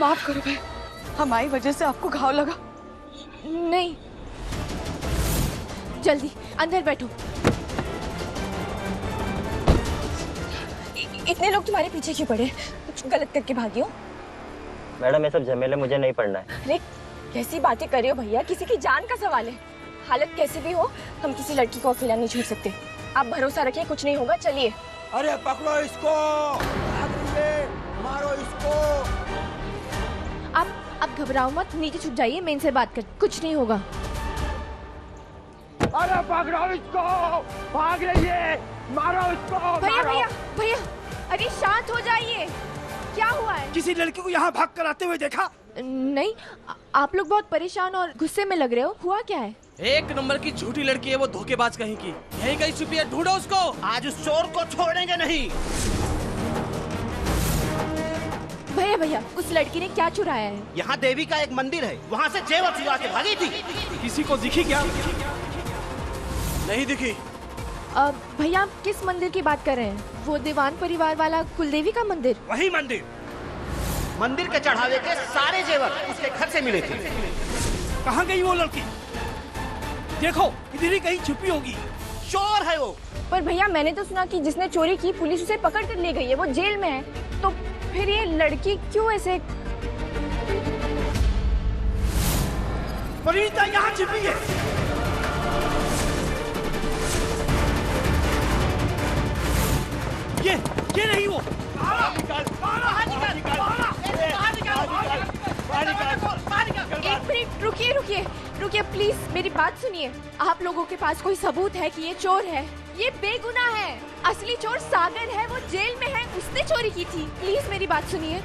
माफ करो भाई, हमारी वजह से आपको घाव लगा। नहीं, जल्दी अंदर बैठो। इतने लोग तुम्हारे पीछे क्यों पड़े? कुछ गलत करके भागी हो? मैडम ये सब झमेले मुझे नहीं पढ़ना है। अरे कैसी बातें कर रहे हो भैया, किसी की जान का सवाल है। हालत कैसी भी हो, हम किसी लड़की को अकेला नहीं छोड़ सकते। आप भरोसा रखिए, कुछ नहीं होगा। चलिए। अरे पकड़ो इसको, मारो इसको। आप घबराओ मत, नीचे छुप जाइए, मैं इनसे बात कर, कुछ नहीं होगा। अरे पकड़ो इसको, भाग रही है, मारो इसको। भैया भैया भैया, अरे शांत हो जाइए। क्या हुआ है? किसी लड़की को यहाँ भाग कर आते हुए देखा? नहीं, आप लोग बहुत परेशान और गुस्से में लग रहे हो। हुआ क्या है? एक नंबर की झूठी लड़की है वो, धोखेबाज कहीं की। यहीं कहीं छुपी है, ढूंढो उसको। आज उस चोर को छोड़ेंगे नहीं। भैया भैया, उस लड़की ने क्या चुराया है? यहाँ देवी का एक मंदिर है, वहाँ से जेवर चुरा के भागी थी। किसी को दिखी क्या? नहीं दिखी। भैया आप किस मंदिर की बात कर रहे हैं? वो दीवान परिवार वाला कुलदेवी का मंदिर? वही मंदिर। मंदिर के चढ़ावे के सारे जेवर उसके घर से मिले थे। कहाँ गई वो लड़की? देखो इधर ही कहीं छुपी होगी। चोर है वो। पर भैया मैंने तो सुना कि जिसने चोरी की पुलिस उसे पकड़ कर ले गई है, वो जेल में है। तो फिर ये लड़की क्यों ऐसे? परिणीता यहाँ छिपी है। ये नहीं वो। एक मिनट रुकिए रुकिए रुकिए प्लीज, मेरी बात सुनिए। आप लोगों के पास कोई सबूत है कि ये चोर है? ये बेगुनाह है। असली चोर सागर है, वो जेल में है, उसने चोरी की थी। प्लीज मेरी बात सुनिए।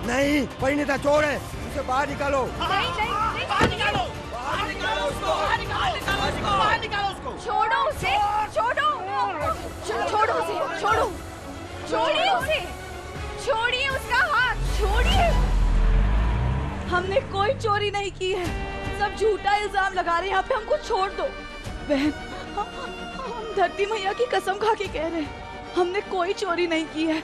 नहीं, परिणीता चोर है, उसे बाहर निकालो। नहीं नहीं नहीं, बाहर निकालो, बाहर निकालो उसको, बाहर निकालो उसको। छोड़ो उसे, छोड़ो छोड़ो उसे, छोड़ो, छोड़िए उसे, छोड़िए उसका हाथ, छोड़िए। हमने कोई चोरी नहीं की है, सब झूठा इल्जाम लगा रहे हैं। यहाँ पे हमको छोड़ दो। बहन, हम धरती मैया की कसम खा के कह रहे हैं, हमने कोई चोरी नहीं की है।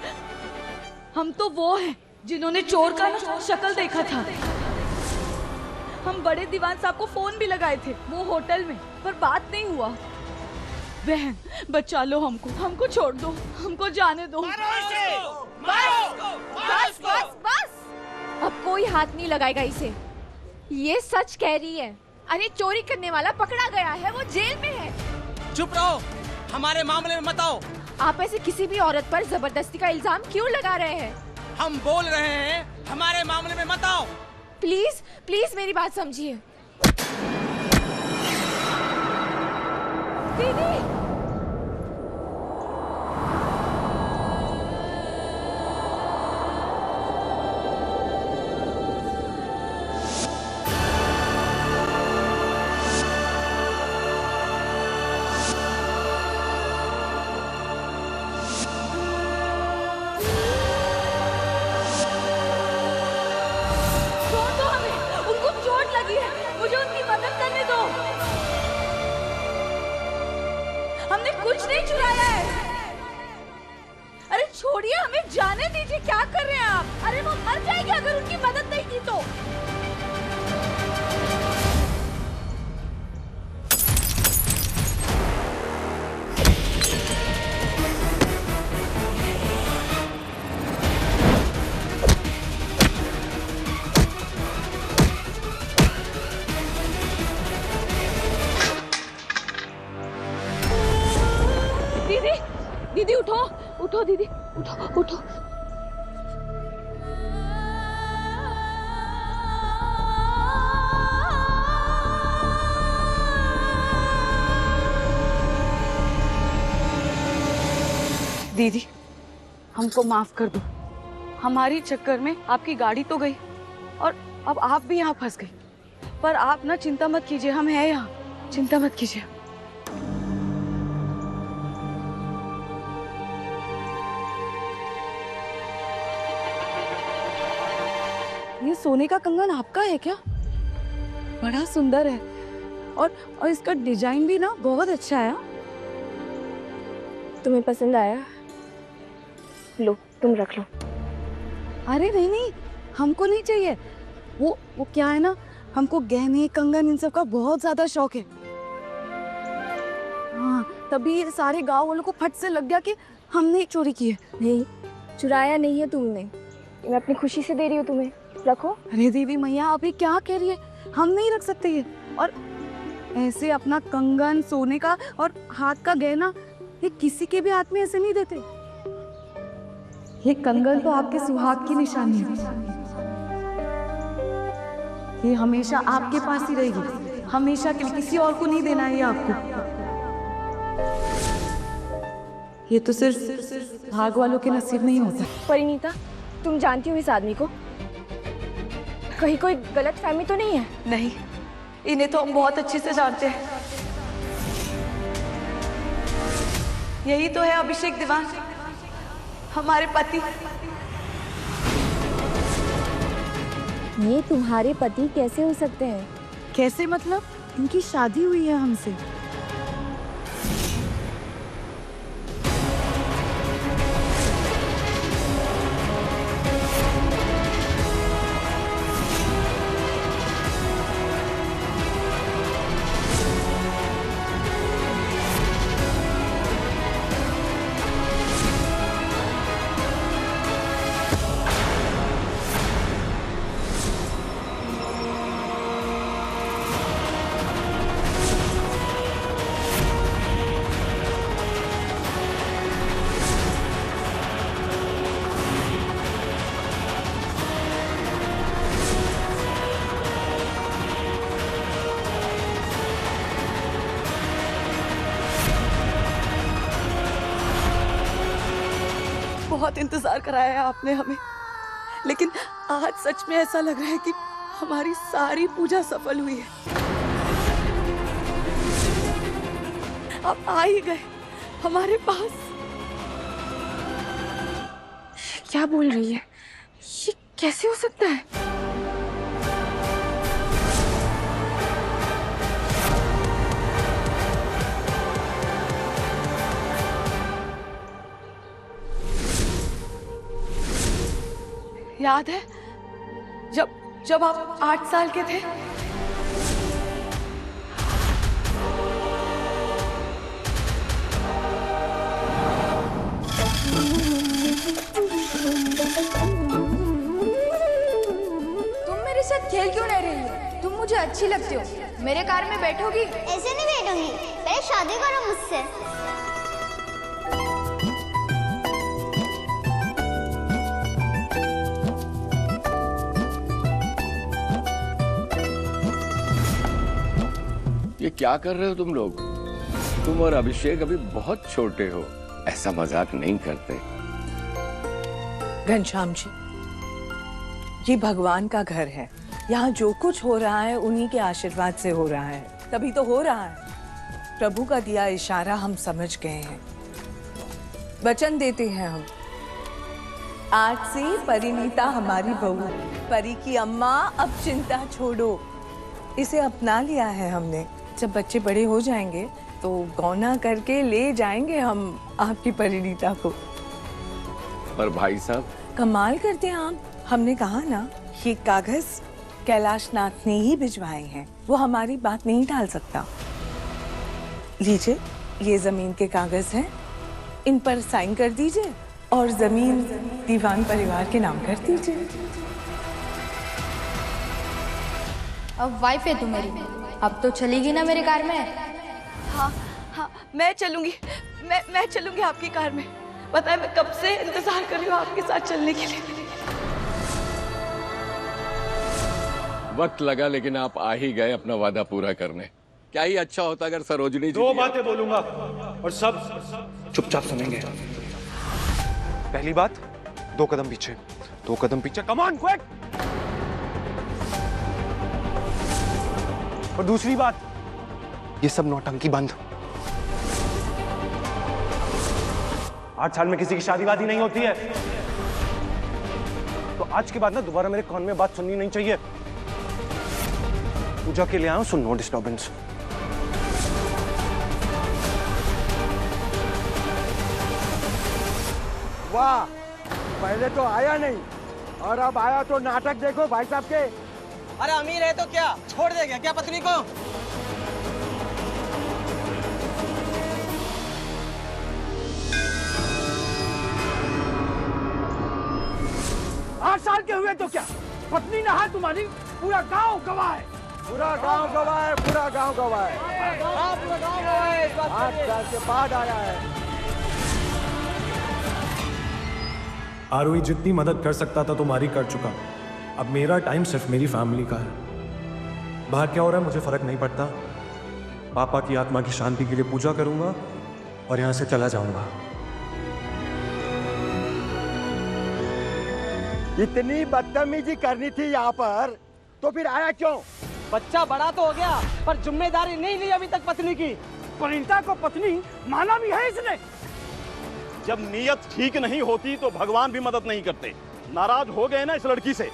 हम तो वो हैं जिन्होंने चोर का शक्ल देखा था। हम बड़े दीवान साहब को फोन भी लगाए थे वो होटल में, पर बात नहीं हुआ। बहन बचा लो हमको छोड़ दो, हमको जाने दो। बस बस बस, अब कोई हाथ नहीं लगाएगा इसे। ये सच कह रही है। अरे चोरी करने वाला पकड़ा गया है, वो जेल में है। चुप रहो, हमारे मामले में मत आओ। आप ऐसे किसी भी औरत पर जबरदस्ती का इल्जाम क्यों लगा रहे हैं? हम बोल रहे हैं, हमारे मामले में मत आओ। प्लीज प्लीज मेरी बात समझिए। दीदी, हमने कुछ नहीं चुराया है। अरे छोड़िए, हमें जाने दीजिए। क्या कर रहे हैं आप? अरे वो मर जाएगी अगर उनकी मदद नहीं की तो। दीदी उठो उठो, दीदी उठो उठो। दीदी हमको माफ कर दो, हमारी चक्कर में आपकी गाड़ी तो गई और अब आप भी यहाँ फंस गई। पर आप ना चिंता मत कीजिए, हम हैं यहाँ, चिंता मत कीजिए। ये सोने का कंगन आपका है क्या? बड़ा सुंदर है और इसका डिजाइन भी ना बहुत अच्छा है। तुम्हें पसंद आया? लो तुम रख लो। अरे नहीं नहीं, हमको नहीं चाहिए। वो क्या है ना, हमको गहने कंगन इन सब का बहुत ज्यादा शौक है। हाँ, तभी ये सारे गांव वालों को फट से लग गया कि हमने चोरी की है। नहीं, चुराया नहीं है तुमने, मैं अपनी खुशी से दे रही हूँ तुम्हें, रखो। अरे देवी मैया, आप ये क्या कह रही है? हम नहीं रख सकते ये। और ऐसे अपना कंगन सोने का और हाथ का गहना ये किसी के भी हाथ में ऐसे नहीं देते। ये कंगन तो आपके सुहाग की निशानी है। ये हमेशा आपके पास ही रहेगी, हमेशा के लिए, किसी और को नहीं देना है ये आपको। ये तो सिर्फ भाग वालों के नसीब में ही होता है। परिणीता, तुम जानती हो इस आदमी को? कहीं कोई गलत फहमी तो नहीं है? नहीं, इन्हें तो हम बहुत अच्छे से जानते हैं। यही तो है अभिषेक दीवान, हमारे पति। ये तुम्हारे पति कैसे हो सकते हैं? कैसे मतलब? इनकी शादी हुई है हमसे। बहुत इंतजार कराया है आपने हमें, लेकिन आज सच में ऐसा लग रहा है कि हमारी सारी पूजा सफल हुई है। आप आ ही गए हमारे पास। क्या बोल रही है? ये कैसे हो सकता है? याद है जब आप 8 साल के थे? तुम मेरे साथ खेल क्यों नहीं रही हो? तुम मुझे अच्छी लगती हो। मेरे कार में बैठोगी? ऐसे नहीं बैठूंगी, पहले शादी करो मुझसे। ये क्या कर रहे हो तुम लोग? तुम और अभिषेक अभी बहुत छोटे हो, ऐसा मजाक नहीं करते। घनश्याम जी, ये भगवान का घर है। यहाँ जो कुछ हो रहा है उन्हीं के आशीर्वाद से हो रहा है, तभी तो हो रहा है। प्रभु का दिया इशारा हम समझ गए हैं। वचन देते हैं हम, आज से परिणीता हमारी बहू, परी की अम्मा, अब चिंता छोड़ो। इसे अपना लिया है हमने। जब बच्चे बड़े हो जाएंगे तो गौना करके ले जाएंगे हम आपकी परिणीता को। पर भाई साहब, कमाल करते हैं आप। हमने कहा ना, ये कागज कैलाश नाथ ने ही भिजवाए हैं, वो हमारी बात नहीं टाल सकता। लीजिए, ये जमीन के कागज हैं, इन पर साइन कर दीजिए और जमीन दीवान परिवार के नाम कर दीजिए। अब वाइफ है तू मेरी, अब तो चलेगी ना मेरे कार में? हाँ, मैं चलूंगी। मैं चलूंगी आपकी कार में। पता है, मैं कब से इंतजार कर रही हूँ आपके साथ चलने के लिए। वक्त लगा लेकिन आप आ ही गए अपना वादा पूरा करने। क्या ही अच्छा होता अगर सरोजनी जी। दो बातें बोलूंगा और सब चुपचाप सुनेंगे। पहली बात, 2 कदम पीछे, 2 कदम पीछे, कम ऑन क्विक। और दूसरी बात, ये सब नौटंकी बंद। 8 साल में किसी की शादी वादी नहीं होती है, तो आज के बाद ना दोबारा मेरे कान में बात सुननी नहीं चाहिए। पूजा के लिए आया हूं, सो नो डिस्टर्बेंस। वाह, पहले तो आया नहीं, और अब आया तो नाटक देखो भाई साहब के। अरे अमीर है तो क्या छोड़ देगा क्या पत्नी को? 8 साल के हुए तो क्या, पत्नी ना है तुम्हारी, पूरा गांव गवाह है। पूरा गांव गवाह है, पूरा गांव गवाह है। पूरा गांव गवाह है। 8 साल के बाद आया है। आरोही जितनी मदद कर सकता था तुम्हारी कर चुका। अब मेरा टाइम सिर्फ मेरी फैमिली का है। बाहर क्या हो रहा है मुझे फर्क नहीं पड़ता। पापा की आत्मा की शांति के लिए पूजा करूंगा और यहां से चला जाऊंगा। इतनी बदतमीजी करनी थी यहाँ पर तो फिर आया क्यों? बच्चा बड़ा तो हो गया पर जिम्मेदारी नहीं ली अभी तक पत्नी की। परिणीता को पत्नी माना भी है इसने। जब नीयत ठीक नहीं होती तो भगवान भी मदद नहीं करते। नाराज हो गए ना इस लड़की से।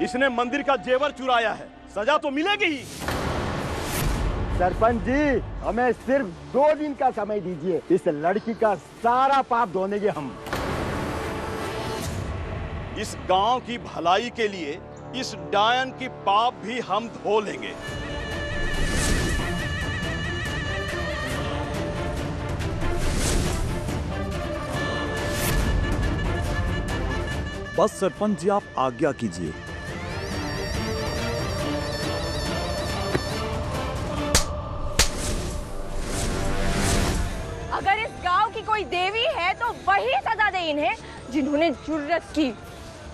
इसने मंदिर का जेवर चुराया है, सजा तो मिलेगी ही। सरपंच जी हमें सिर्फ 2 दिन का समय दीजिए, इस लड़की का सारा पाप धोनेंगे हम। इस गांव की भलाई के लिए इस डायन की पाप भी हम धो लेंगे। बस सरपंच जी आप आज्ञा कीजिए। अगर इस गांव की कोई देवी है तो वही सजा दे इन्हें जिन्होंने जुर्रत की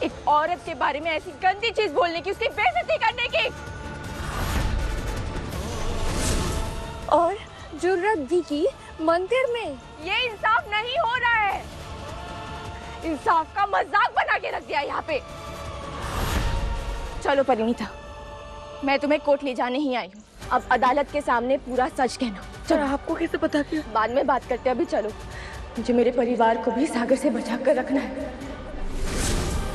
एक औरत के बारे में ऐसी गंदी चीज बोलने की, उसकी बेइज्जती करने की। और जुर्रत भी की मंदिर में। ये इंसाफ नहीं हो रहा है। इंसाफ का मजाक बना के रख दिया यहाँ पे। चलो परिणीता, मैं तुम्हें कोर्ट ले जाने ही आई हूँ। अब अदालत के सामने पूरा सच कहना। चलो। आपको कैसे पता कि? बाद में बात करते हैं, अभी चलो। मुझे मेरे परिवार को भी सागर से बचा कर रखना है।